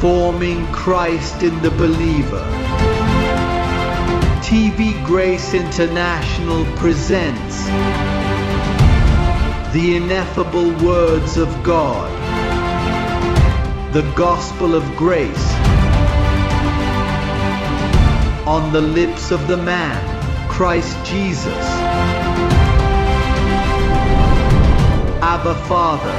Forming Christ in the Believer. TV Grace International presents the ineffable words of God, the gospel of grace, on the lips of the man, Christ Jesus. Abba Father.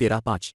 13:5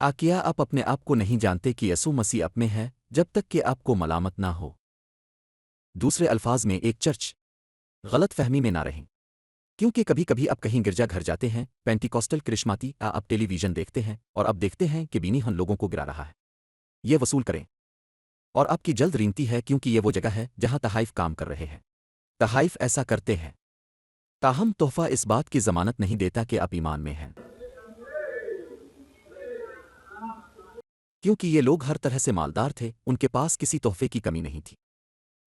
کیا آپ اپنے آپ کو نہیں جانتے کہ یسوع مسیح آپ میں ہے جب تک کہ آپ کو ملامت نہ ہو؟ دوسرے الفاظ میں ایک چرچ غلط فہمی میں نہ رہیں، کیونکہ کبھی کبھی آپ کہیں گرجا گھر جاتے ہیں، پینٹیکوسٹل کرشماتی آپ ٹیلی ویژن دیکھتے ہیں اور اب دیکھتے ہیں کہ بینی ہن لوگوں کو گرا رہا ہے۔ یہ وصول کریں اور آپ کی جلد رینتی ہے، کیونکہ یہ وہ جگہ ہے جہاں تحائف کام کر رہے ہیں۔ تحائف ایسا کرتے ہیں، تاہم تحفہ اس بات کی ضمانت نہیں دیتا کہ آپ ایمان میں ہیں، کیونکہ یہ لوگ ہر طرح سے مالدار تھے، ان کے پاس کسی تحفے کی کمی نہیں تھی۔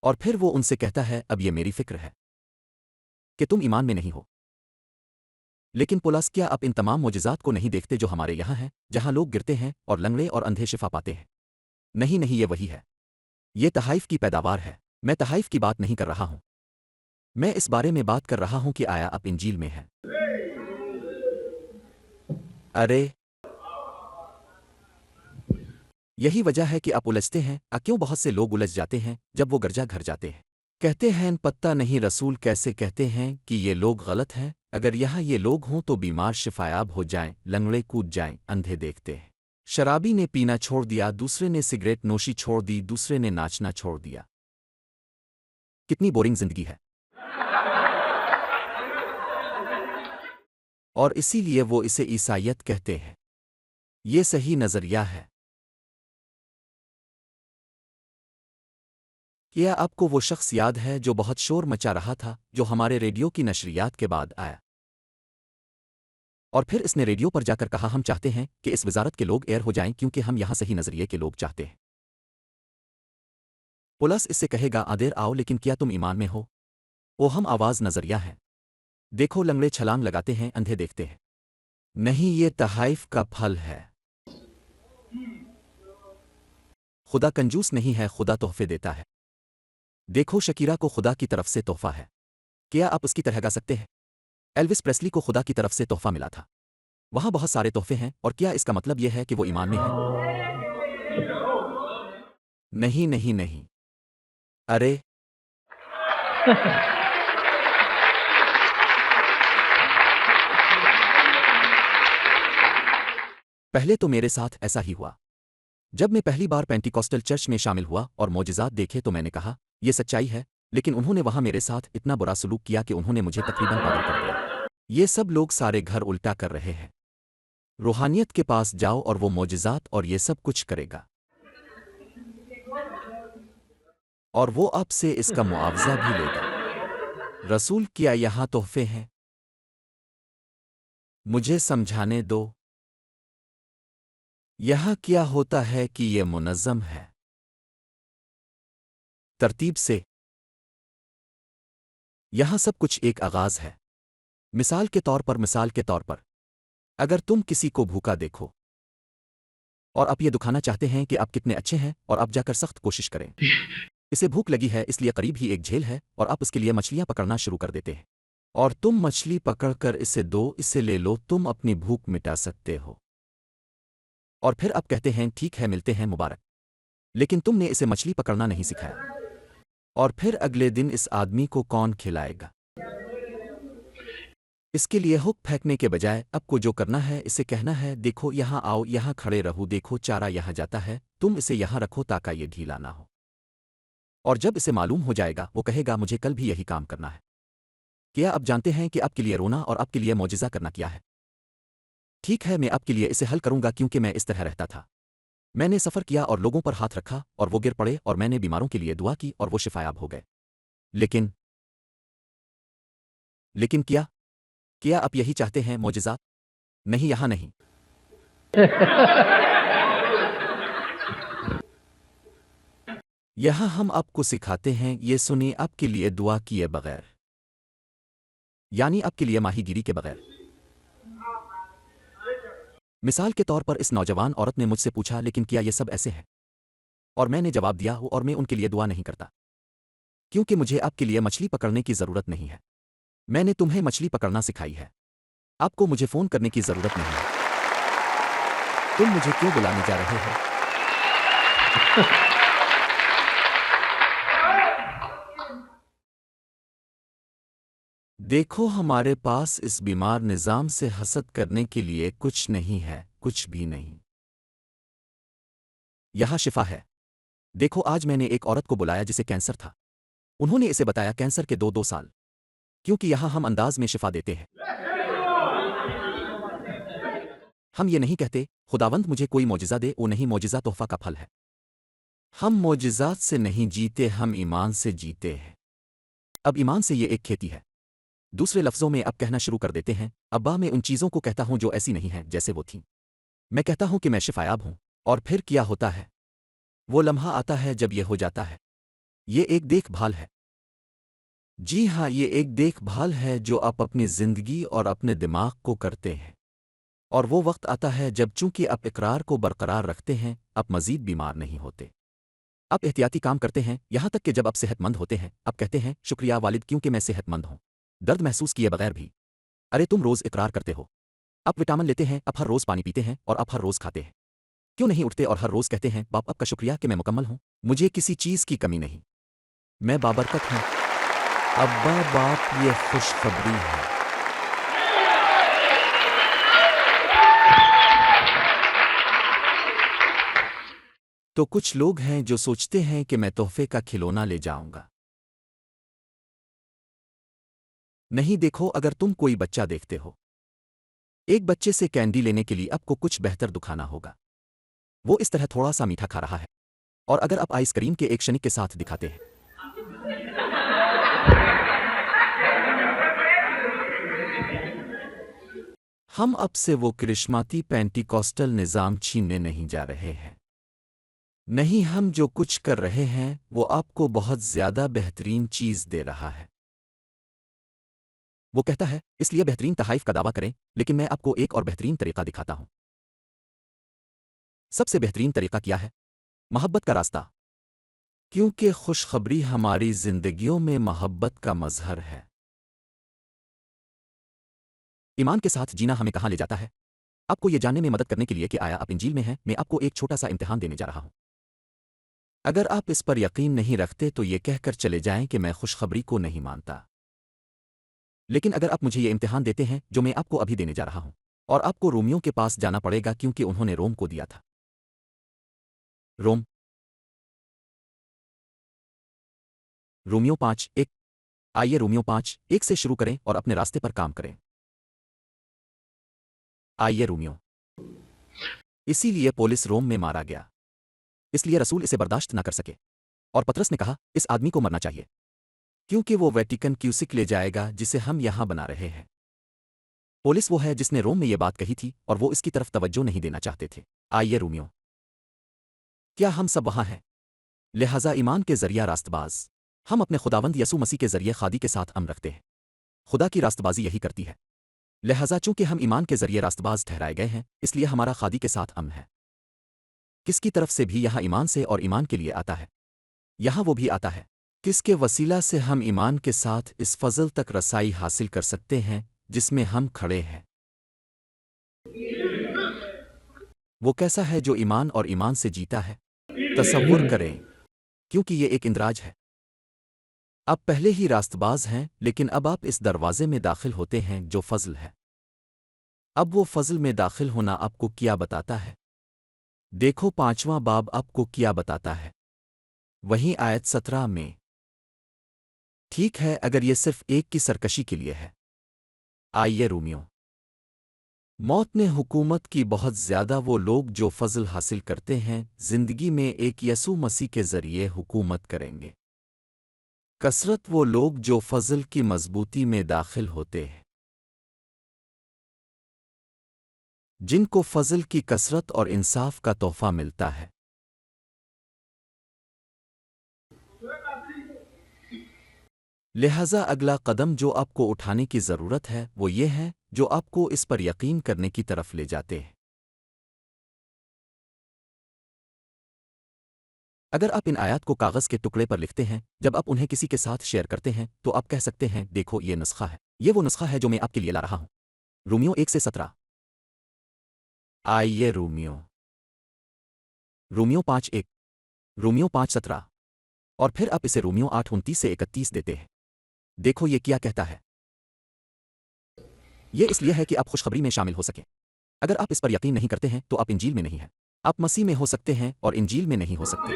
اور پھر وہ ان سے کہتا ہے، اب یہ میری فکر ہے کہ تم ایمان میں نہیں ہو۔ لیکن پولس، کیا آپ ان تمام معجزات کو نہیں دیکھتے جو ہمارے یہاں ہیں، جہاں لوگ گرتے ہیں اور لنگڑے اور اندھے شفا پاتے ہیں؟ نہیں نہیں، یہ وہی ہے، یہ تحائف کی پیداوار ہے۔ میں تحائف کی بات نہیں کر رہا ہوں، میں اس بارے میں بات کر رہا ہوں کہ آیا آپ انجیل میں ہیں؟ ارے یہی وجہ ہے کہ آپ الجھتے ہیں۔ کیوں بہت سے لوگ الجھ جاتے ہیں جب وہ گرجا گھر جاتے ہیں؟ کہتے ہیں پتہ نہیں رسول کیسے کہتے ہیں کہ یہ لوگ غلط ہیں، اگر یہاں یہ لوگ ہوں تو بیمار شفایاب ہو جائیں، لنگڑے کود جائیں، اندھے دیکھتے ہیں۔ شرابی نے پینا چھوڑ دیا، دوسرے نے سگریٹ نوشی چھوڑ دی، دوسرے نے ناچنا چھوڑ دیا۔ کتنی بورنگ زندگی ہے! اور اسی لیے وہ اسے عیسائیت کہتے ہیں۔ یہ صحیح نظریہ ہے۔ کیا آپ کو وہ شخص یاد ہے جو بہت شور مچا رہا تھا، جو ہمارے ریڈیو کی نشریات کے بعد آیا؟ اور پھر اس نے ریڈیو پر جا کر کہا، ہم چاہتے ہیں کہ اس وزارت کے لوگ ایئر ہو جائیں کیونکہ ہم یہاں صحیح نظریے کے لوگ چاہتے ہیں۔ پولس اس سے کہے گا، آدیر آؤ، لیکن کیا تم ایمان میں ہو؟ وہ ہم آواز نظریہ ہیں۔ دیکھو، لنگڑے چھلانگ لگاتے ہیں، اندھے دیکھتے ہیں۔ نہیں، یہ تحائف کا پھل ہے۔ خدا کنجوس نہیں ہے، خدا تحفے دیتا ہے۔ دیکھو، شکیرا کو خدا کی طرف سے تحفہ ہے۔ کیا آپ اس کی طرح گا سکتے ہیں؟ ایلوس پریسلی کو خدا کی طرف سے تحفہ ملا تھا۔ وہاں بہت سارے تحفے ہیں، اور کیا اس کا مطلب یہ ہے کہ وہ ایمان میں ہے؟ نہیں نہیں نہیں۔ ارے پہلے تو میرے ساتھ ایسا ہی ہوا۔ جب میں پہلی بار پینٹیکوسٹل چرچ میں شامل ہوا اور معجزات دیکھے تو میں نے کہا، یہ سچائی ہے، لیکن انہوں نے وہاں میرے ساتھ اتنا برا سلوک کیا کہ انہوں نے مجھے تقریباً پاگل کر دیا۔ یہ سب لوگ سارے گھر الٹا کر رہے ہیں۔ روحانیت کے پاس جاؤ اور وہ معجزات اور یہ سب کچھ کرے گا، اور وہ آپ سے اس کا معاوضہ بھی لے گا۔ رسول، کیا یہاں تحفے ہیں؟ مجھے سمجھانے دو۔ یہاں کیا ہوتا ہے کہ یہ منظم ہے، ترتیب سے۔ یہاں سب کچھ ایک آغاز ہے۔ مثال کے طور پر اگر تم کسی کو بھوکا دیکھو اور آپ یہ دکھانا چاہتے ہیں کہ آپ کتنے اچھے ہیں، اور آپ جا کر سخت کوشش کریں، اسے بھوک لگی ہے اس لیے قریب ہی ایک جھیل ہے، اور آپ اس کے لیے مچھلیاں پکڑنا شروع کر دیتے ہیں، اور تم مچھلی پکڑ کر اسے دو، اسے لے لو، تم اپنی بھوک مٹا سکتے ہو۔ اور پھر آپ کہتے ہیں، ٹھیک ہے، ملتے ہیں، مبارک، لیکن تم نے اسے مچھلی پکڑنا نہیں سکھایا۔ اور پھر اگلے دن اس آدمی کو کون کھلائے گا؟ اس کے لیے ہک پھینکنے کے بجائے اب کو جو کرنا ہے، اسے کہنا ہے، دیکھو یہاں آؤ، یہاں کھڑے رہو، دیکھو چارہ یہاں جاتا ہے، تم اسے یہاں رکھو تاکہ یہ ڈھیلا نہ ہو۔ اور جب اسے معلوم ہو جائے گا، وہ کہے گا، مجھے کل بھی یہی کام کرنا ہے۔ کیا آپ جانتے ہیں کہ آپ کے لیے رونا اور آپ کے لیے معجزہ کرنا کیا ہے؟ ٹھیک ہے، میں آپ کے لیے اسے حل کروں گا، کیونکہ میں اس طرح رہتا تھا۔ میں نے سفر کیا اور لوگوں پر ہاتھ رکھا اور وہ گر پڑے، اور میں نے بیماروں کے لیے دعا کی اور وہ شفایاب ہو گئے۔ لیکن کیا آپ یہی چاہتے ہیں، معجزات؟ نہیں، یہاں نہیں۔ یہاں ہم آپ کو سکھاتے ہیں، یہ سنیں، آپ کے لیے دعا کیے بغیر، یعنی آپ کے لیے ماہی گیری کے بغیر۔ مثال کے طور پر اس نوجوان عورت نے مجھ سے پوچھا، لیکن کیا یہ سب ایسے ہے؟ اور میں نے جواب دیا، اور میں ان کے لیے دعا نہیں کرتا، کیونکہ مجھے آپ کے لیے مچھلی پکڑنے کی ضرورت نہیں ہے۔ میں نے تمہیں مچھلی پکڑنا سکھائی ہے، آپ کو مجھے فون کرنے کی ضرورت نہیں ہے۔ تم مجھے کیوں بلانے جا رہے ہو؟ دیکھو، ہمارے پاس اس بیمار نظام سے حسد کرنے کے لیے کچھ نہیں ہے، کچھ بھی نہیں۔ یہاں شفا ہے۔ دیکھو آج میں نے ایک عورت کو بلایا جسے کینسر تھا۔ انہوں نے اسے بتایا کینسر کے دو سال، کیونکہ یہاں ہم انداز میں شفا دیتے ہیں۔ ہم یہ نہیں کہتے خداوند مجھے کوئی معجزہ دے، وہ نہیں، معجزہ تحفہ کا پھل ہے۔ ہم معجزات سے نہیں جیتے، ہم ایمان سے جیتے ہیں۔ اب ایمان سے یہ ایک کھیتی ہے۔ دوسرے لفظوں میں اب کہنا شروع کر دیتے ہیں، ابا میں ان چیزوں کو کہتا ہوں جو ایسی نہیں ہیں جیسے وہ تھیں۔ میں کہتا ہوں کہ میں شفایاب ہوں، اور پھر کیا ہوتا ہے؟ وہ لمحہ آتا ہے جب یہ ہو جاتا ہے۔ یہ ایک دیکھ بھال ہے۔ جی ہاں، یہ ایک دیکھ بھال ہے جو آپ اپنی زندگی اور اپنے دماغ کو کرتے ہیں، اور وہ وقت آتا ہے جب چونکہ آپ اقرار کو برقرار رکھتے ہیں، آپ مزید بیمار نہیں ہوتے۔ آپ احتیاطی کام کرتے ہیں، یہاں تک کہ جب آپ صحت مند ہوتے ہیں آپ کہتے ہیں شکریہ والد کیونکہ میں صحت مند ہوں، درد محسوس کیے بغیر بھی۔ ارے تم روز اقرار کرتے ہو، آپ وٹامن لیتے ہیں، آپ ہر روز پانی پیتے ہیں، اور آپ ہر روز کھاتے ہیں۔ کیوں نہیں اٹھتے اور ہر روز کہتے ہیں باپ آپ کا شکریہ کہ میں مکمل ہوں، مجھے کسی چیز کی کمی نہیں، میں بابرکت ہوں۔ ابا باپ یہ خوشخبری ہے۔ تو کچھ لوگ ہیں جو سوچتے ہیں کہ میں تحفے کا کھلونا لے جاؤں گا۔ نہیں، دیکھو اگر تم کوئی بچہ دیکھتے ہو، ایک بچے سے کینڈی لینے کے لیے آپ کو کچھ بہتر دکھانا ہوگا۔ وہ اس طرح تھوڑا سا میٹھا کھا رہا ہے، اور اگر آپ آئس کریم کے ایک شنک کے ساتھ دکھاتے ہیں، ہم اب سے وہ کرشماتی پینٹیکوسٹل نظام چھیننے نہیں جا رہے ہیں۔ نہیں، ہم جو کچھ کر رہے ہیں وہ آپ کو بہت زیادہ بہترین چیز دے رہا ہے۔ وہ کہتا ہے اس لیے بہترین تحائف کا دعویٰ کریں، لیکن میں آپ کو ایک اور بہترین طریقہ دکھاتا ہوں۔ سب سے بہترین طریقہ کیا ہے؟ محبت کا راستہ، کیونکہ خوشخبری ہماری زندگیوں میں محبت کا مظہر ہے۔ ایمان کے ساتھ جینا ہمیں کہاں لے جاتا ہے؟ آپ کو یہ جاننے میں مدد کرنے کے لیے کہ آیا آپ انجیل میں ہیں، میں آپ کو ایک چھوٹا سا امتحان دینے جا رہا ہوں۔ اگر آپ اس پر یقین نہیں رکھتے تو یہ کہہ کر چلے جائیں کہ میں خوشخبری کو نہیں مانتا، لیکن اگر آپ مجھے یہ امتحان دیتے ہیں جو میں آپ کو ابھی دینے جا رہا ہوں، اور آپ کو رومیوں کے پاس جانا پڑے گا کیونکہ انہوں نے روم کو دیا تھا۔ روم، رومیوں 5:1۔ آئیے رومیوں 5:1 سے شروع کریں اور اپنے راستے پر کام کریں۔ آئیے رومیوں۔ اسی لیے پولس روم میں مارا گیا، اس لیے رسول اسے برداشت نہ کر سکے، اور پترس نے کہا اس آدمی کو مرنا چاہیے، کیونکہ وہ ویٹیکن کیوسک لے جائے گا جسے ہم یہاں بنا رہے ہیں۔ پولس وہ ہے جس نے روم میں یہ بات کہی تھی اور وہ اس کی طرف توجہ نہیں دینا چاہتے تھے۔ آئیے رومیوں۔ کیا ہم سب وہاں ہیں؟ لہذا ایمان کے ذریعہ راست باز، ہم اپنے خداوند یسوع مسیح کے ذریعے خادی کے ساتھ امن رکھتے ہیں۔ خدا کی راست بازی یہی کرتی ہے۔ لہذا چونکہ ہم ایمان کے ذریعے راست باز ٹھہرائے گئے ہیں، اس لیے ہمارا خادی کے ساتھ امن ہے۔ کس کی طرف سے بھی یہاں ایمان سے اور ایمان کے لیے آتا ہے، یہاں وہ بھی آتا ہے کس کے وسیلہ سے ہم ایمان کے ساتھ اس فضل تک رسائی حاصل کر سکتے ہیں جس میں ہم کھڑے ہیں۔ وہ کیسا ہے جو ایمان اور ایمان سے جیتا ہے؟ تصور کریں، کیونکہ یہ ایک اندراج ہے۔ اب پہلے ہی راست باز ہیں، لیکن اب آپ اس دروازے میں داخل ہوتے ہیں جو فضل ہے۔ اب وہ فضل میں داخل ہونا آپ کو کیا بتاتا ہے؟ دیکھو 5واں باب آپ کو کیا بتاتا ہے؟ وہیں آیت 17 میں۔ ٹھیک ہے، اگر یہ صرف ایک کی سرکشی کے لیے ہے۔ آئیے رومیوں۔ موت نے حکومت کی بہت زیادہ وہ لوگ جو فضل حاصل کرتے ہیں زندگی میں ایک یسوع مسیح کے ذریعے حکومت کریں گے۔ کثرت وہ لوگ جو فضل کی مضبوطی میں داخل ہوتے ہیں، جن کو فضل کی کثرت اور انصاف کا تحفہ ملتا ہے۔ لہذا اگلا قدم جو آپ کو اٹھانے کی ضرورت ہے وہ یہ ہے جو آپ کو اس پر یقین کرنے کی طرف لے جاتے ہیں۔ اگر آپ ان آیات کو کاغذ کے ٹکڑے پر لکھتے ہیں جب آپ انہیں کسی کے ساتھ شیئر کرتے ہیں تو آپ کہہ سکتے ہیں دیکھو یہ نسخہ ہے، یہ وہ نسخہ ہے جو میں آپ کے لیے لا رہا ہوں۔ رومیوں 1:17۔ آئیے رومیوں۔ رومیوں 5:1، رومیوں 5:17، اور پھر آپ اسے رومیوں 8:29 سے 31 دیتے ہیں۔ دیکھو یہ کیا کہتا ہے۔ یہ اس لیے ہے کہ آپ خوشخبری میں شامل ہو سکیں۔ اگر آپ اس پر یقین نہیں کرتے ہیں تو آپ انجیل میں نہیں ہیں۔ آپ مسیح میں ہو سکتے ہیں اور انجیل میں نہیں ہو سکتے،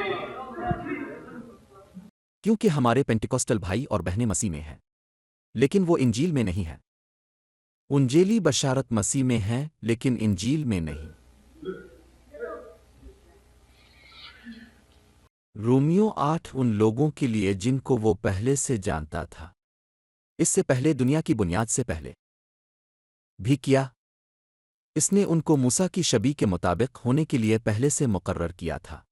کیونکہ ہمارے پینٹیکوسٹل بھائی اور بہنیں مسیح میں ہیں، لیکن وہ انجیل میں نہیں ہیں۔ انجیلی بشارت مسیح میں ہیں لیکن انجیل میں نہیں۔ رومیو 8 ان لوگوں کے لیے جن کو وہ پہلے سے جانتا تھا، اس سے پہلے دنیا کی بنیاد سے پہلے بھی کیا، اس نے ان کو موسیٰ کی شبیہ کے مطابق ہونے کے لیے پہلے سے مقرر کیا تھا۔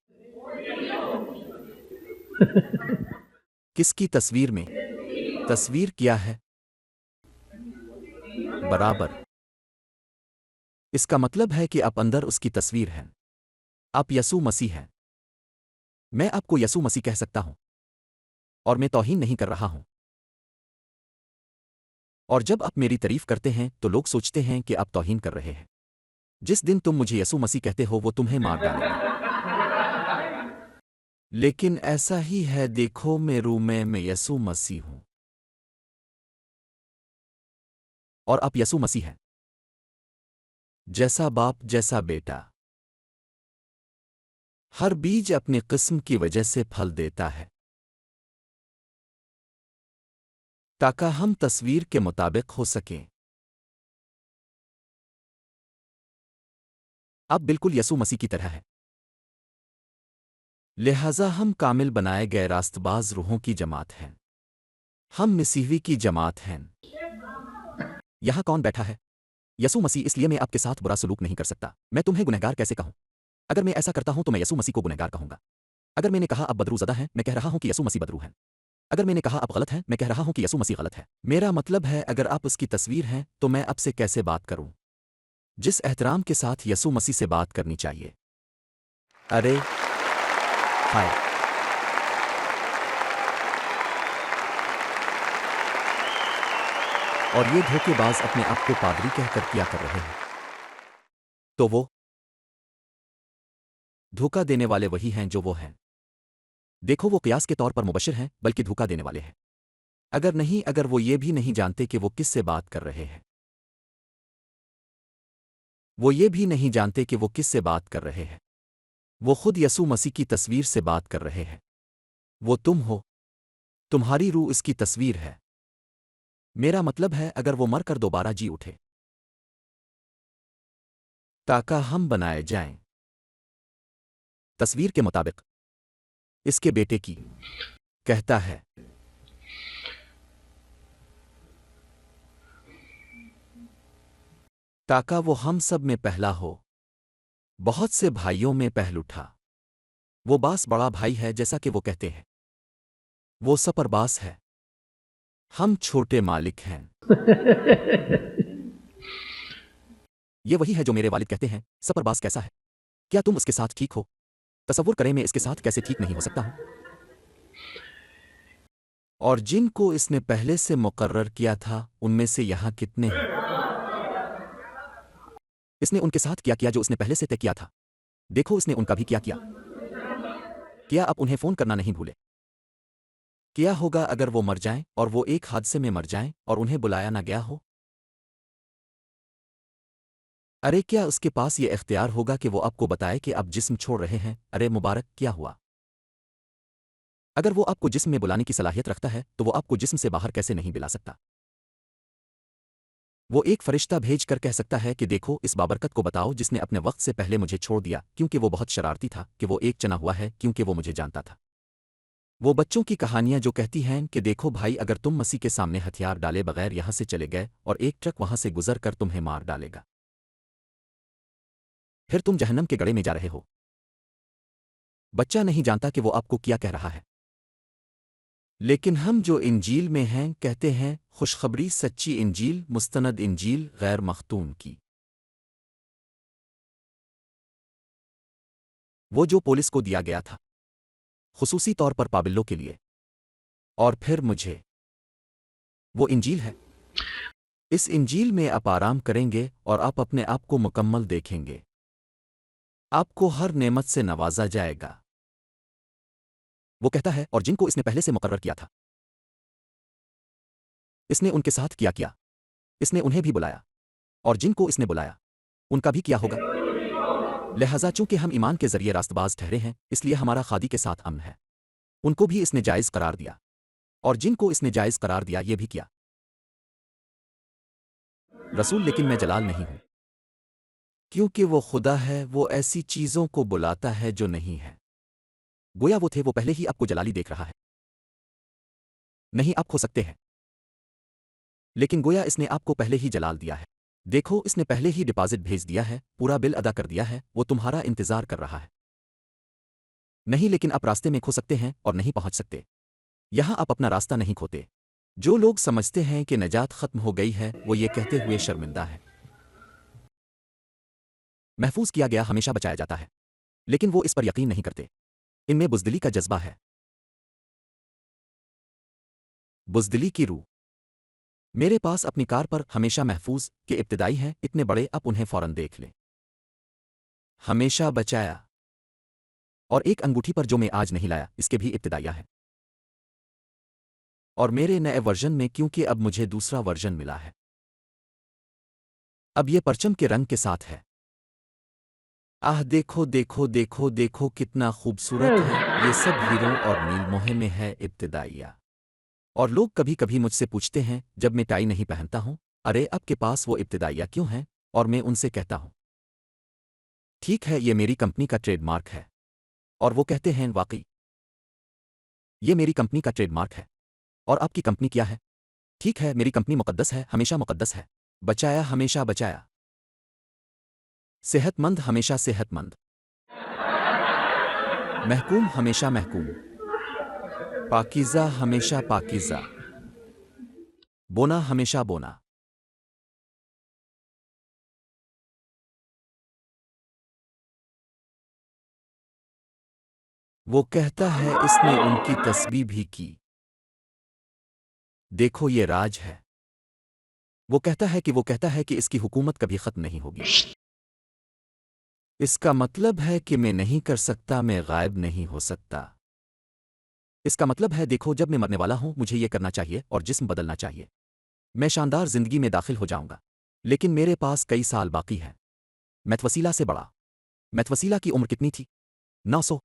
کس کی تصویر میں؟ تصویر کیا ہے؟ برابر۔ اس کا مطلب ہے کہ آپ اندر اس کی تصویر ہیں، آپ یسوع مسیح ہیں۔ میں آپ کو یسوع مسیح کہہ سکتا ہوں، اور میں توہین نہیں کر رہا ہوں۔ اور جب آپ میری تعریف کرتے ہیں تو لوگ سوچتے ہیں کہ آپ توہین کر رہے ہیں۔ جس دن تم مجھے یسوع مسیح کہتے ہو وہ تمہیں مار ڈالیں گے۔ لیکن ایسا ہی ہے، دیکھو میں روح میں یسوع مسیح ہوں، اور آپ یسوع مسیح ہیں۔ جیسا باپ جیسا بیٹا۔ ہر بیج اپنی قسم کی وجہ سے پھل دیتا ہے، تاکہ ہم تصویر کے مطابق ہو سکیں۔ اب بالکل یسوع مسیح کی طرح ہے، لہذا ہم کامل بنائے گئے راست باز روحوں کی جماعت ہیں، ہم مسیحی کی جماعت ہیں۔ یہاں کون بیٹھا ہے؟ یسوع مسیح۔ اس لیے میں آپ کے ساتھ برا سلوک نہیں کر سکتا۔ میں تمہیں گنہگار کیسے کہوں؟ اگر میں ایسا کرتا ہوں تو میں یسوع مسیح کو گنہگار کہوں گا۔ اگر میں نے کہا آپ بدرو زدہ ہیں، میں کہہ رہا ہوں کہ یسوع مسیح بدرو ہیں۔ اگر میں نے کہا آپ غلط ہیں، میں کہہ رہا ہوں کہ یسوع مسیح غلط ہے۔ میرا مطلب ہے اگر آپ اس کی تصویر ہیں تو میں آپ سے کیسے بات کروں؟ جس احترام کے ساتھ یسوع مسیح سے بات کرنی چاہیے۔ ارے ہائے! اور یہ دھوکے باز اپنے آپ کو پادری کہہ کر کیا کر رہے ہیں، تو وہ دھوکا دینے والے وہی ہیں جو وہ ہیں۔ دیکھو وہ قیاس کے طور پر مبشر ہیں بلکہ دھوکا دینے والے ہیں۔ اگر وہ یہ بھی نہیں جانتے کہ وہ کس سے بات کر رہے ہیں، وہ یہ بھی نہیں جانتے کہ وہ کس سے بات کر رہے ہیں۔ وہ خود یسوع مسیح کی تصویر سے بات کر رہے ہیں۔ وہ تم ہو، تمہاری روح اس کی تصویر ہے۔ میرا مطلب ہے اگر وہ مر کر دوبارہ جی اٹھے تاکہ ہم بنائے جائیں تصویر کے مطابق اس کے بیٹے کی، کہتا ہے تاکہ وہ ہم سب میں پہلا ہو، بہت سے بھائیوں میں پہل اٹھا۔ وہ باس بڑا بھائی ہے جیسا کہ وہ کہتے ہیں، وہ سپر باس ہے، ہم چھوٹے مالک ہیں۔ یہ وہی ہے جو میرے والد کہتے ہیں، سپر باس کیسا ہے؟ کیا تم اس کے ساتھ ٹھیک ہو؟ تصور کریں میں اس کے ساتھ کیسے ٹھیک نہیں ہو سکتا ہوں۔ اور جن کو اس نے پہلے سے مقرر کیا تھا ان میں سے یہاں کتنے ہیں؟ اس نے ان کے ساتھ کیا جو اس نے پہلے سے طے کیا تھا۔ دیکھو اس نے ان کا بھی کیا۔ کیا آپ انہیں فون کرنا نہیں بھولے؟ کیا ہوگا اگر وہ مر جائیں اور وہ ایک حادثے میں مر جائیں اور انہیں بلایا نہ گیا ہو؟ ارے کیا اس کے پاس یہ اختیار ہوگا کہ وہ آپ کو بتائے کہ آپ جسم چھوڑ رہے ہیں؟ ارے مبارک، کیا ہوا؟ اگر وہ آپ کو جسم میں بلانے کی صلاحیت رکھتا ہے تو وہ آپ کو جسم سے باہر کیسے نہیں بلا سکتا؟ وہ ایک فرشتہ بھیج کر کہہ سکتا ہے کہ دیکھو اس بابرکت کو بتاؤ جس نے اپنے وقت سے پہلے مجھے چھوڑ دیا، کیونکہ وہ بہت شرارتی تھا کہ وہ ایک چنا ہوا ہے کیونکہ وہ مجھے جانتا تھا۔ وہ بچوں کی کہانیاں جو کہتی ہیں کہ دیکھو بھائی اگر تم مسیح کے سامنے ہتھیار ڈالے بغیر یہاں سے چلے گئے اور ایک ٹرک وہاں سے گزر کر تمہیں مار ڈالے گا، پھر تم جہنم کے گڑھے میں جا رہے ہو۔ بچہ نہیں جانتا کہ وہ آپ کو کیا کہہ رہا ہے، لیکن ہم جو انجیل میں ہیں کہتے ہیں خوشخبری، سچی انجیل، مستند انجیل، غیر مختوم کی، وہ جو پولس کو دیا گیا تھا خصوصی طور پر پابلوں کے لیے، اور پھر مجھے، وہ انجیل ہے۔ اس انجیل میں آپ آرام کریں گے اور آپ اپنے آپ کو مکمل دیکھیں گے، آپ کو ہر نعمت سے نوازا جائے گا۔ وہ کہتا ہے اور جن کو اس نے پہلے سے مقرر کیا تھا، اس نے ان کے ساتھ کیا، اس نے انہیں بھی بلایا، اور جن کو اس نے بلایا ان کا بھی کیا ہوگا؟ لہذا چونکہ ہم ایمان کے ذریعے راست باز ٹھہرے ہیں اس لیے ہمارا خادی کے ساتھ امن ہے۔ ان کو بھی اس نے جائز قرار دیا اور جن کو اس نے جائز قرار دیا یہ بھی کیا رسول، لیکن میں جلال نہیں ہوں کیونکہ وہ خدا ہے، وہ ایسی چیزوں کو بلاتا ہے جو نہیں ہے۔ گویا وہ تھے، وہ پہلے ہی آپ کو جلالی دیکھ رہا ہے، نہیں آپ ہو سکتے ہیں، لیکن گویا اس نے آپ کو پہلے ہی جلال دیا ہے۔ دیکھو اس نے پہلے ہی ڈپازٹ بھیج دیا ہے، پورا بل ادا کر دیا ہے، وہ تمہارا انتظار کر رہا ہے۔ نہیں، لیکن آپ راستے میں کھو سکتے ہیں اور نہیں پہنچ سکتے، یہاں آپ اپنا راستہ نہیں کھوتے۔ جو لوگ سمجھتے ہیں کہ نجات ختم ہو گئی ہے وہ یہ کہتے ہوئے شرمندہ ہے محفوظ کیا گیا ہمیشہ بچایا جاتا ہے، لیکن وہ اس پر یقین نہیں کرتے۔ ان میں بزدلی کا جذبہ ہے، بزدلی کی روح۔ میرے پاس اپنی کار پر ہمیشہ محفوظ کے ابتدائی ہیں اتنے بڑے، اب انہیں فوراً دیکھ لیں۔ ہمیشہ بچایا، اور ایک انگوٹھی پر جو میں آج نہیں لایا اس کے بھی ابتدائیہ ہے، اور میرے نئے ورژن میں کیونکہ اب مجھے دوسرا ورژن ملا ہے، اب یہ پرچم کے رنگ کے ساتھ ہے۔ آہ دیکھو دیکھو دیکھو دیکھو کتنا خوبصورت ہے، یہ سب ہیروں اور نیل موہے میں ہے ابتدائیہ۔ اور لوگ کبھی کبھی مجھ سے پوچھتے ہیں جب میں ٹائی نہیں پہنتا ہوں، ارے اب کے پاس وہ ابتدائیہ کیوں ہیں؟ اور میں ان سے کہتا ہوں ٹھیک ہے یہ میری کمپنی کا ٹریڈ مارک ہے، اور وہ کہتے ہیں واقعی یہ میری کمپنی کا ٹریڈ مارک ہے۔ اور آپ کی کمپنی کیا ہے؟ ٹھیک ہے میری کمپنی مقدس ہے، ہمیشہ مقدس ہے۔ بچایا، ہمیشہ بچایا۔ صحت مند، ہمیشہ صحت مند۔ محکوم، ہمیشہ محکوم۔ پاکیزہ، ہمیشہ پاکیزہ۔ بونا، ہمیشہ بونا۔ وہ کہتا ہے اس نے ان کی تسبیح بھی کی۔ دیکھو یہ راج ہے۔ وہ کہتا ہے کہ اس کی حکومت کبھی ختم نہیں ہوگی۔ اس کا مطلب ہے کہ میں نہیں کر سکتا، میں غائب نہیں ہو سکتا۔ اس کا مطلب ہے دیکھو جب میں مرنے والا ہوں مجھے یہ کرنا چاہیے اور جسم بدلنا چاہیے، میں شاندار زندگی میں داخل ہو جاؤں گا، لیکن میرے پاس کئی سال باقی ہیں۔ میتوسیلہ سے بڑا۔ میتوسیلہ کی عمر کتنی تھی؟ 900۔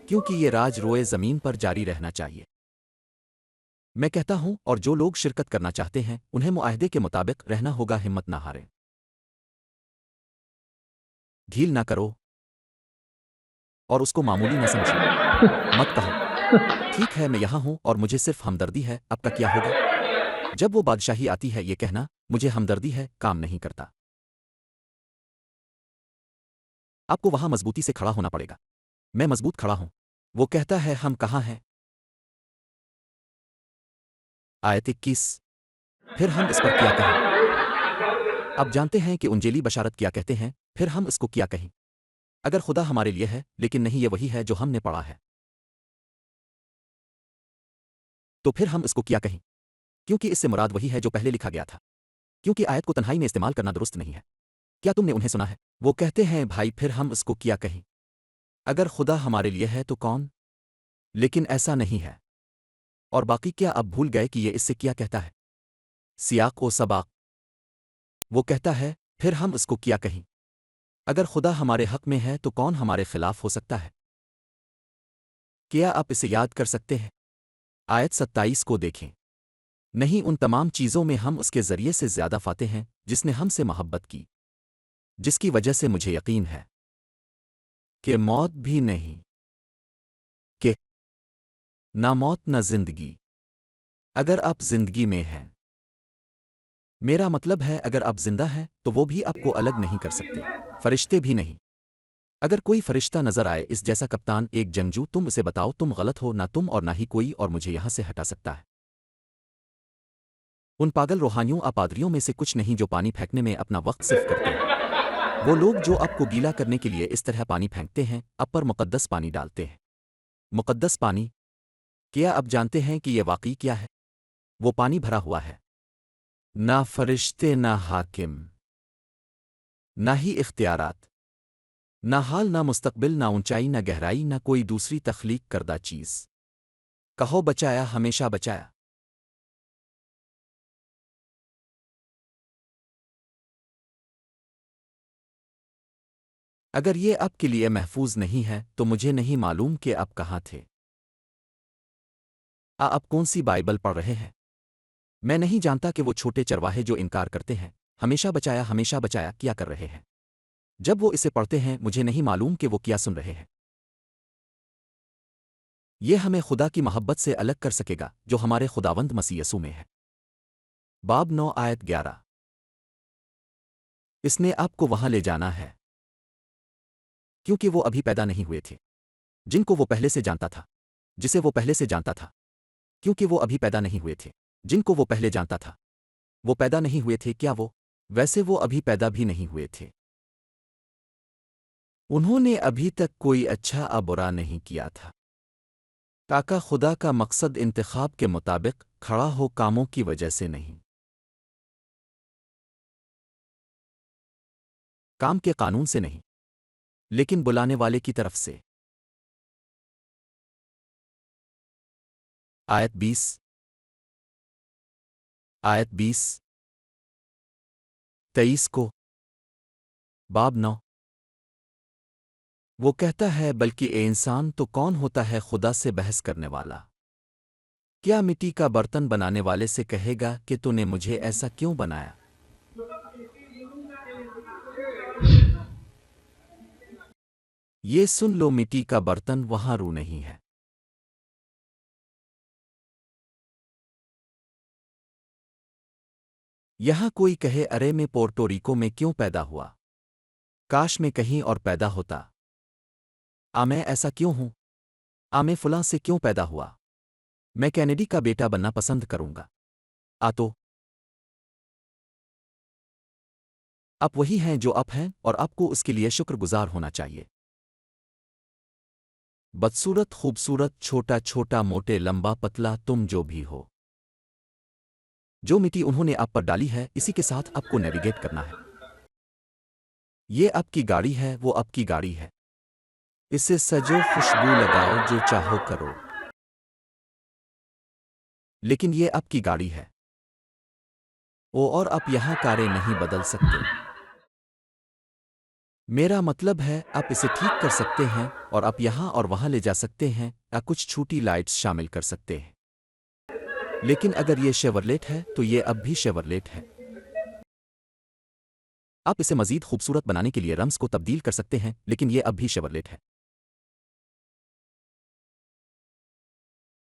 کیونکہ یہ راج روئے زمین پر جاری رہنا چاہیے۔ میں کہتا ہوں اور جو لوگ شرکت کرنا چاہتے ہیں انہیں معاہدے کے مطابق رہنا ہوگا، ہمت نہ ہاریں، ڈھیل نہ کرو، اور اس کو معمولی نہ سمجھو۔ مت کہو ٹھیک ہے میں یہاں ہوں اور مجھے صرف ہمدردی ہے، اب کا کیا ہوگا؟ جب وہ بادشاہی آتی ہے یہ کہنا مجھے ہمدردی ہے کام نہیں کرتا۔ آپ کو وہاں مضبوطی سے کھڑا ہونا پڑے گا۔ میں مضبوط کھڑا ہوں۔ وہ کہتا ہے ہم کہاں ہیں؟ آیت 21۔ پھر ہم اس پر کیا کہیں؟ اب جانتے ہیں کہ انجیلی بشارت کیا کہتے ہیں، پھر ہم اس کو کیا کہیں؟ اگر خدا ہمارے لیے ہے لیکن نہیں یہ وہی ہے جو ہم نے پڑھا ہے، تو پھر ہم اس کو کیا کہیں؟ کیونکہ اس سے مراد وہی ہے جو پہلے لکھا گیا تھا، کیونکہ آیت کو تنہائی میں استعمال کرنا درست نہیں ہے۔ کیا تم نے انہیں سنا ہے؟ وہ کہتے ہیں بھائی پھر ہم اس کو کیا کہیں؟ اگر خدا ہمارے لیے ہے تو کون؟ لیکن ایسا نہیں ہے۔ اور باقی کیا اب بھول گئے کہ یہ اس سے کیا کہتا ہے؟ سیاق و سباق۔ وہ کہتا ہے پھر ہم اس کو کیا کہیں؟ اگر خدا ہمارے حق میں ہے تو کون ہمارے خلاف ہو سکتا ہے؟ کیا آپ اسے یاد کر سکتے ہیں؟ آیت 27 کو دیکھیں۔ نہیں ان تمام چیزوں میں ہم اس کے ذریعے سے زیادہ فاتح ہیں جس نے ہم سے محبت کی، جس کی وجہ سے مجھے یقین ہے کہ موت بھی نہیں، کہ نہ موت نہ زندگی، اگر آپ زندگی میں ہیں، میرا مطلب ہے اگر آپ زندہ ہیں تو وہ بھی آپ کو الگ نہیں کر سکتے، فرشتے بھی نہیں۔ اگر کوئی فرشتہ نظر آئے اس جیسا کپتان ایک جنگجو، تم اسے بتاؤ تم غلط ہو، نہ تم اور نہ ہی کوئی اور مجھے یہاں سے ہٹا سکتا ہے۔ ان پاگل روحانیوں پادریوں میں سے کچھ نہیں جو پانی پھینکنے میں اپنا وقت صرف کرتے ہیں، وہ لوگ جو اب کو گیلا کرنے کے لیے اس طرح پانی پھینکتے ہیں، اب پر مقدس پانی ڈالتے ہیں۔ مقدس پانی، کیا اب جانتے ہیں کہ یہ واقعی کیا ہے؟ وہ پانی بھرا ہوا ہے، نہ فرشتے نہ حاکم، نہ ہی اختیارات، نہ حال نہ مستقبل، نہ اونچائی نہ گہرائی، نہ کوئی دوسری تخلیق کردہ چیز۔ کہو بچایا، ہمیشہ بچایا۔ اگر یہ آپ کے لیے محفوظ نہیں ہے تو مجھے نہیں معلوم کہ آپ کہاں تھے۔ آپ کون سی بائبل پڑھ رہے ہیں؟ میں نہیں جانتا کہ وہ چھوٹے چرواہے جو انکار کرتے ہیں ہمیشہ بچایا کیا کر رہے ہیں۔ جب وہ اسے پڑھتے ہیں مجھے نہیں معلوم کہ وہ کیا سن رہے ہیں۔ یہ ہمیں خدا کی محبت سے الگ کر سکے گا جو ہمارے خداوند مسیح یسوع میں ہے۔ باب 9 آیت 11۔ اس نے آپ کو وہاں لے جانا ہے کیونکہ وہ ابھی پیدا نہیں ہوئے تھے جن کو وہ پہلے سے جانتا تھا جسے وہ پہلے سے جانتا تھا کیونکہ وہ ابھی پیدا نہیں ہوئے تھے جن کو وہ پہلے جانتا تھا وہ پیدا نہیں ہوئے تھے کیا وہ ویسے وہ ابھی پیدا بھی نہیں ہوئے تھے۔ انہوں نے ابھی تک کوئی اچھا یا برا نہیں کیا تھا تاکہ خدا کا مقصد انتخاب کے مطابق کھڑا ہو کاموں کی وجہ سے نہیں، کام کے قانون سے نہیں، لیکن بلانے والے کی طرف سے۔ آیت 20 23 کو باب 9۔ وہ کہتا ہے بلکہ اے انسان تو کون ہوتا ہے خدا سے بحث کرنے والا؟ کیا مٹی کا برتن بنانے والے سے کہے گا کہ تو نے مجھے ایسا کیوں بنایا؟ یہ سن لو مٹی کا برتن وہاں روح نہیں ہے۔ یہاں کوئی کہے ارے میں پورٹو ریکو میں کیوں پیدا ہوا؟ کاش میں کہیں اور پیدا ہوتا۔ میں ایسا کیوں ہوں؟ میں فلاں سے کیوں پیدا ہوا؟ میں کینیڈی کا بیٹا بننا پسند کروں گا۔ تو آپ وہی ہیں جو آپ ہیں اور آپ کو اس کے لیے شکر گزار ہونا چاہیے۔ بدصورت خوبصورت چھوٹا چھوٹا موٹے لمبا پتلا تم جو بھی ہو، جو مٹی انہوں نے آپ پر ڈالی ہے اسی کے ساتھ آپ کو نیویگیٹ کرنا ہے۔ یہ آپ کی گاڑی ہے، وہ آپ کی گاڑی ہے۔ اسے سجو خوشبو لگاؤ جو چاہو کرو، لیکن یہ آپ کی گاڑی ہے۔ اور آپ یہاں کاریں نہیں بدل سکتے۔ میرا مطلب ہے آپ اسے ٹھیک کر سکتے ہیں اور آپ یہاں اور وہاں لے جا سکتے ہیں یا کچھ چھوٹی لائٹس شامل کر سکتے ہیں، لیکن اگر یہ شیورلیٹ ہے تو یہ اب بھی شیورلیٹ ہے۔ آپ اسے مزید خوبصورت بنانے کے لیے رمز کو تبدیل کر سکتے ہیں لیکن یہ اب بھی شیورلیٹ ہے۔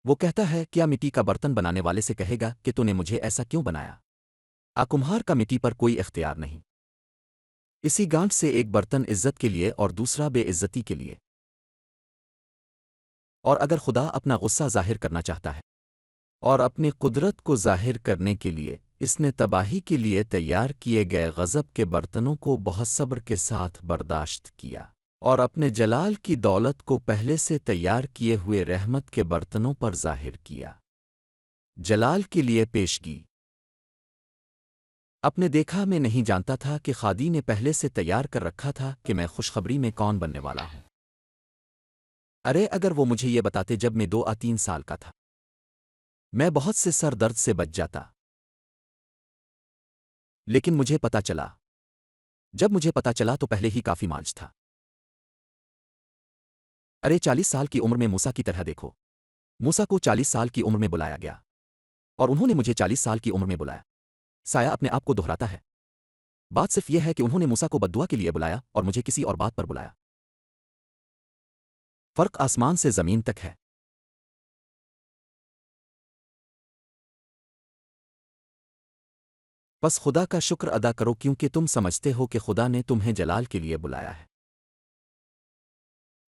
وہ کہتا ہے کیا مٹی کا برتن بنانے والے سے کہے گا کہ تو نے مجھے ایسا کیوں بنایا؟ کمہار کا مٹی پر کوئی اختیار نہیں۔ اسی گانٹ سے ایک برتن عزت کے لیے اور دوسرا بے عزتی کے لیے۔ اور اگر خدا اپنا غصہ ظاہر کرنا چاہتا ہے اور اپنی قدرت کو ظاہر کرنے کے لیے اس نے تباہی کے لیے تیار کیے گئے غضب کے برتنوں کو بہت صبر کے ساتھ برداشت کیا اور اپنے جلال کی دولت کو پہلے سے تیار کیے ہوئے رحمت کے برتنوں پر ظاہر کیا، جلال کے لیے پیشگی۔ اپنے دیکھا میں نہیں جانتا تھا کہ خادی نے پہلے سے تیار کر رکھا تھا کہ میں خوشخبری میں کون بننے والا ہوں۔ ارے اگر وہ مجھے یہ بتاتے جب میں 2 یا 3 سال کا تھا، میں بہت سے سر درد سے بچ جاتا۔ لیکن مجھے پتا چلا، جب مجھے پتا چلا تو پہلے ہی کافی مانج تھا۔ ارے 40 سال کی عمر میں موسیٰ کی طرح دیکھو، موسیٰ کو 40 سال کی عمر میں بلایا گیا اور انہوں نے مجھے 40 سال کی عمر میں بلایا۔ سایہ اپنے آپ کو دہراتا ہے۔ بات صرف یہ ہے کہ انہوں نے موسیٰ کو بددعا کے لیے بلایا اور مجھے کسی اور بات پر بلایا۔ فرق آسمان سے زمین تک ہے۔ بس خدا کا شکر ادا کرو کیونکہ تم سمجھتے ہو کہ خدا نے تمہیں جلال کے لیے بلایا ہے،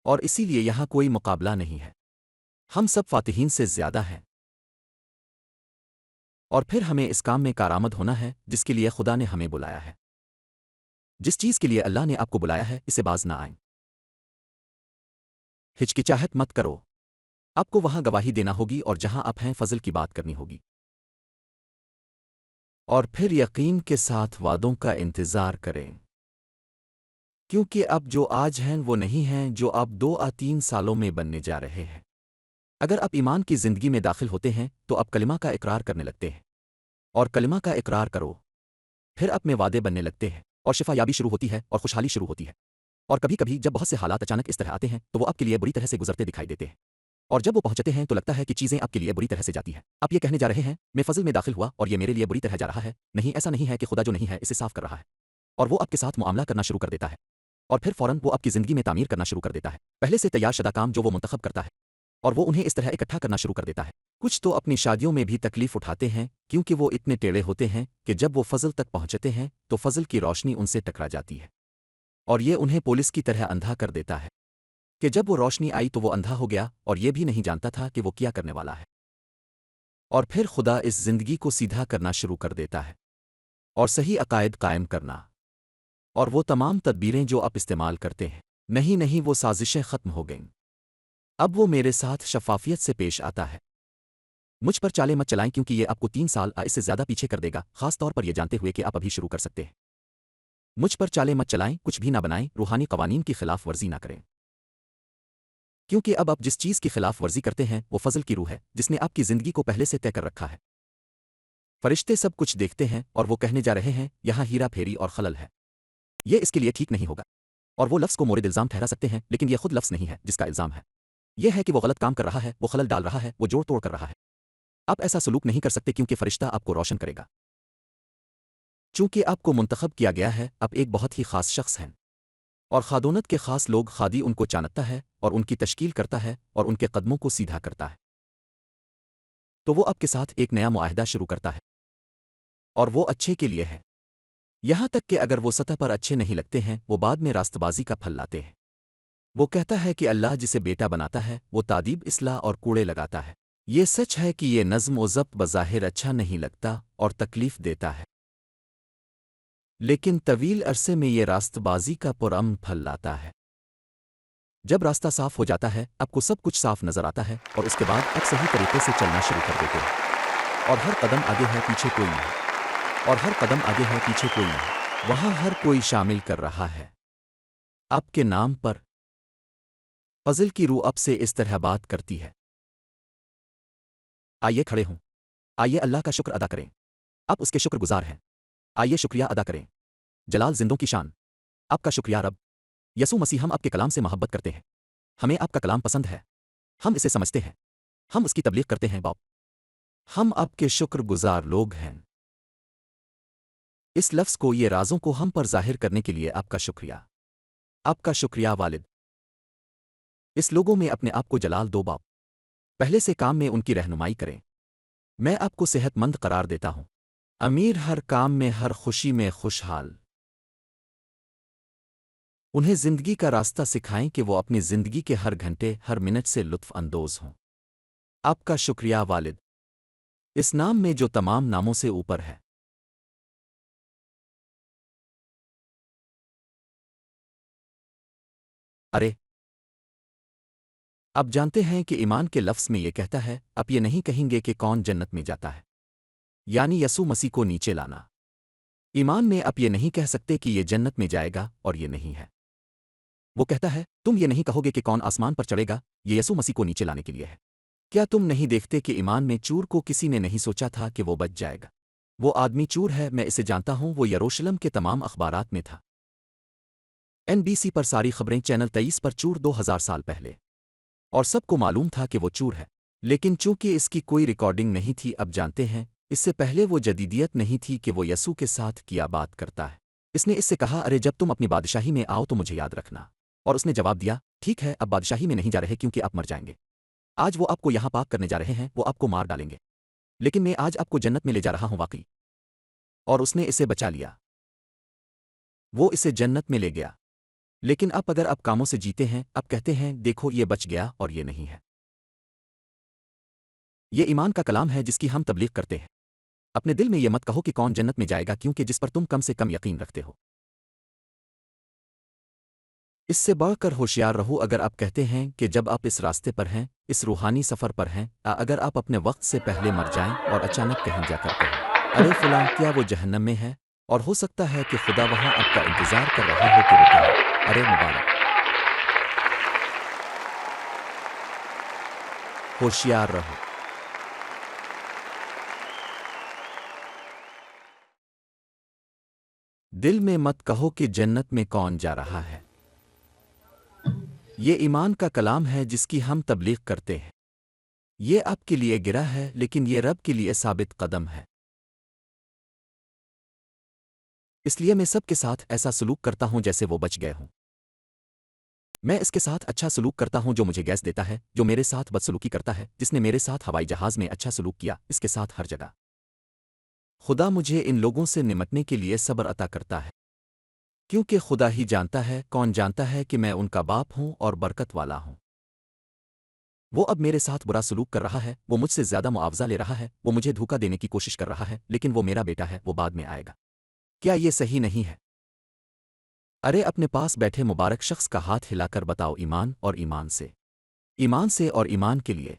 اور اسی لیے یہاں کوئی مقابلہ نہیں ہے۔ ہم سب فاتحین سے زیادہ ہیں، اور پھر ہمیں اس کام میں کارآمد ہونا ہے جس کے لیے خدا نے ہمیں بلایا ہے۔ جس چیز کے لیے اللہ نے آپ کو بلایا ہے اسے باز نہ آئیں۔ ہچکچاہٹ مت کرو، آپ کو وہاں گواہی دینا ہوگی اور جہاں آپ ہیں فضل کی بات کرنی ہوگی، اور پھر یقین کے ساتھ وعدوں کا انتظار کریں، کیونکہ اب جو آج ہیں وہ نہیں ہیں جو آپ 2 یا 3 سالوں میں بننے جا رہے ہیں۔ اگر آپ ایمان کی زندگی میں داخل ہوتے ہیں تو آپ کلمہ کا اقرار کرنے لگتے ہیں، اور کلمہ کا اقرار کرو، پھر آپ میں وعدے بننے لگتے ہیں، اور شفا یابی شروع ہوتی ہے اور خوشحالی شروع ہوتی ہے۔ اور کبھی کبھی جب بہت سے حالات اچانک اس طرح آتے ہیں تو وہ آپ کے لیے بری طرح سے گزرتے دکھائی دیتے ہیں، اور جب وہ پہنچتے ہیں تو لگتا ہے کہ چیزیں آپ کے لیے بری طرح سے جاتی ہیں۔ آپ یہ کہنے جا رہے ہیں میں فضل میں داخل ہوا اور یہ میرے لیے بری طرح جا رہا ہے۔ نہیں، ایسا نہیں ہے کہ خدا جو نہیں ہے اسے صاف کر رہا ہے، اور وہ آپ کے ساتھ معاملہ کرنا شروع کر دیتا ہے، اور پھر فوراً وہ آپ کی زندگی میں تعمیر کرنا شروع کر دیتا ہے، پہلے سے تیار شدہ کام جو وہ منتخب کرتا ہے، اور وہ انہیں اس طرح اکٹھا کرنا شروع کر دیتا ہے۔ کچھ تو اپنی شادیوں میں بھی تکلیف اٹھاتے ہیں کیونکہ وہ اتنے ٹیڑے ہوتے ہیں کہ جب وہ فضل تک پہنچتے ہیں تو فضل کی روشنی ان سے ٹکرا جاتی ہے، اور یہ انہیں پولیس کی طرح اندھا کر دیتا ہے کہ جب وہ روشنی آئی تو وہ اندھا ہو گیا اور یہ بھی نہیں جانتا تھا کہ وہ کیا کرنے والا ہے، اور پھر خدا اس زندگی کو سیدھا کرنا شروع کر دیتا ہے اور صحیح عقائد قائم کرنا، اور وہ تمام تدبیریں جو آپ استعمال کرتے ہیں، نہیں وہ سازشیں ختم ہو گئیں۔ اب وہ میرے ساتھ شفافیت سے پیش آتا ہے۔ مجھ پر چالیں مت چلائیں کیونکہ یہ آپ کو 3 سال اس سے زیادہ پیچھے کر دے گا، خاص طور پر یہ جانتے ہوئے کہ آپ ابھی شروع کر سکتے ہیں۔ مجھ پر چالیں مت چلائیں، کچھ بھی نہ بنائیں، روحانی قوانین کی خلاف ورزی نہ کریں، کیونکہ اب آپ جس چیز کی خلاف ورزی کرتے ہیں وہ فضل کی روح ہے جس نے آپ کی زندگی کو پہلے سے طے کر رکھا ہے۔ فرشتے سب کچھ دیکھتے ہیں اور وہ کہنے جا رہے ہیں یہاں ہیرا پھیری اور خلل ہے، یہ اس کے لیے ٹھیک نہیں ہوگا، اور وہ لفظ کو مورد الزام ٹھہرا سکتے ہیں لیکن یہ خود لفظ نہیں ہے جس کا الزام ہے، یہ ہے کہ وہ غلط کام کر رہا ہے، وہ خلل ڈال رہا ہے، وہ جوڑ توڑ کر رہا ہے۔ آپ ایسا سلوک نہیں کر سکتے کیونکہ فرشتہ آپ کو روشن کرے گا، چونکہ آپ کو منتخب کیا گیا ہے، آپ ایک بہت ہی خاص شخص ہیں، اور خادونت کے خاص لوگ خادی ان کو چانتا ہے اور ان کی تشکیل کرتا ہے اور ان کے قدموں کو سیدھا کرتا ہے، تو وہ آپ کے ساتھ ایک نیا معاہدہ شروع کرتا ہے، اور وہ اچھے کے لیے ہے، یہاں تک کہ اگر وہ سطح پر اچھے نہیں لگتے ہیں وہ بعد میں راست بازی کا پھل لاتے ہیں۔ وہ کہتا ہے کہ اللہ جسے بیٹا بناتا ہے وہ تادیب اصلاح اور کوڑے لگاتا ہے۔ یہ سچ ہے کہ یہ نظم و ضبط بظاہر اچھا نہیں لگتا اور تکلیف دیتا ہے، لیکن طویل عرصے میں یہ راست بازی کا پرامن پھل لاتا ہے۔ جب راستہ صاف ہو جاتا ہے آپ کو سب کچھ صاف نظر آتا ہے اور اس کے بعد آپ صحیح طریقے سے چلنا شروع کر دیتے ہیں، اور ہر قدم آگے ہے پیچھے کوئی نہیں، اور ہر قدم آگے ہے پیچھے کوئی نہیں، وہاں ہر کوئی شامل کر رہا ہے آپ کے نام پر۔ فضل کی روح اب سے اس طرح بات کرتی ہے۔ آئیے کھڑے ہوں، آئیے اللہ کا شکر ادا کریں، آپ اس کے شکر گزار ہیں، آئیے شکریہ ادا کریں۔ جلال زندوں کی شان، آپ کا شکریہ رب یسوع مسیح، ہم آپ کے کلام سے محبت کرتے ہیں، ہمیں آپ کا کلام پسند ہے، ہم اسے سمجھتے ہیں، ہم اس کی تبلیغ کرتے ہیں باپ، ہم آپ کے شکر گزار لوگ ہیں۔ اس لفظ کو، یہ رازوں کو ہم پر ظاہر کرنے کے لیے آپ کا شکریہ، آپ کا شکریہ والد۔ اس لوگوں میں اپنے آپ کو جلال دو باپ، پہلے سے کام میں ان کی رہنمائی کریں، میں آپ کو صحت مند قرار دیتا ہوں، امیر ہر کام میں ہر خوشی میں خوشحال، انہیں زندگی کا راستہ سکھائیں کہ وہ اپنی زندگی کے ہر گھنٹے ہر منٹ سے لطف اندوز ہوں۔ آپ کا شکریہ والد، اس نام میں جو تمام ناموں سے اوپر ہے۔ ارے آپ جانتے ہیں کہ ایمان کے لفظ میں یہ کہتا ہے، آپ یہ نہیں کہیں گے کہ کون جنت میں جاتا ہے، یعنی یسوع مسیح کو نیچے لانا۔ ایمان میں آپ یہ نہیں کہہ سکتے کہ یہ جنت میں جائے گا اور یہ نہیں ہے۔ وہ کہتا ہے تم یہ نہیں کہو گے کہ کون آسمان پر چڑھے گا، یہ یسوع مسیح کو نیچے لانے کے لیے ہے۔ کیا تم نہیں دیکھتے کہ ایمان میں چور کو کسی نے نہیں سوچا تھا کہ وہ بچ جائے گا؟ وہ آدمی چور ہے، میں اسے جانتا ہوں، وہ یروشلم کے تمام اخبارات میں تھا، NBC پر ساری خبریں، چینل 23 پر چور 2000 سال پہلے، اور سب کو معلوم تھا کہ وہ چور ہے، لیکن چونکہ اس کی کوئی ریکارڈنگ نہیں تھی، اب جانتے ہیں اس سے پہلے وہ جدیدیت نہیں تھی کہ وہ یسوع کے ساتھ کیا بات کرتا ہے۔ اس نے اس سے کہا ارے جب تم اپنی بادشاہی میں آؤ تو مجھے یاد رکھنا، اور اس نے جواب دیا ٹھیک ہے، اب بادشاہی میں نہیں جا رہے کیونکہ آپ مر جائیں گے، آج وہ آپ کو یہاں پاک کرنے جا رہے ہیں، وہ آپ کو مار ڈالیں گے، لیکن میں آج آپ کو جنت میں لے جا رہا ہوں واقعی، اور اس نے اسے بچا لیا، وہ اسے جنت میں لے گیا۔ لیکن اب اگر آپ کاموں سے جیتے ہیں، آپ کہتے ہیں دیکھو یہ بچ گیا اور یہ نہیں ہے۔ یہ ایمان کا کلام ہے جس کی ہم تبلیغ کرتے ہیں۔ اپنے دل میں یہ مت کہو کہ کون جنت میں جائے گا، کیونکہ جس پر تم کم سے کم یقین رکھتے ہو، اس سے بڑھ کر ہوشیار رہو۔ اگر آپ کہتے ہیں کہ جب آپ اس راستے پر ہیں، اس روحانی سفر پر ہیں، اگر آپ اپنے وقت سے پہلے مر جائیں اور اچانک کہیں جا کر کہیں ارے فلاں کیا وہ جہنم میں ہے، اور ہو سکتا ہے کہ خدا وہاں آپ کا انتظار کر رہا ہو کہ وہ کہے ارے مبارک، ہوشیار رہو۔ دل میں مت کہو کہ جنت میں کون جا رہا ہے، یہ ایمان کا کلام ہے جس کی ہم تبلیغ کرتے ہیں۔ یہ آپ کے لیے گرا ہے لیکن یہ رب کے لیے ثابت قدم ہے۔ اس لیے میں سب کے ساتھ ایسا سلوک کرتا ہوں جیسے وہ بچ گئے ہوں۔ میں اس کے ساتھ اچھا سلوک کرتا ہوں جو مجھے گیس دیتا ہے، جو میرے ساتھ بدسلوکی کرتا ہے، جس نے میرے ساتھ ہوائی جہاز میں اچھا سلوک کیا، اس کے ساتھ ہر جگہ۔ خدا مجھے ان لوگوں سے نمٹنے کے لیے صبر عطا کرتا ہے، کیونکہ خدا ہی جانتا ہے، کون جانتا ہے کہ میں ان کا باپ ہوں اور برکت والا ہوں۔ وہ اب میرے ساتھ برا سلوک کر رہا ہے، وہ مجھ سے زیادہ معاوضہ لے رہا ہے، وہ مجھے دھوکہ دینے کی کوشش کر رہا ہے، لیکن وہ میرا بیٹا ہے، وہ بعد میں آئے گا۔ کیا یہ صحیح نہیں ہے؟ ارے اپنے پاس بیٹھے مبارک شخص کا ہاتھ ہلا کر بتاؤ ایمان اور ایمان سے اور ایمان کے لیے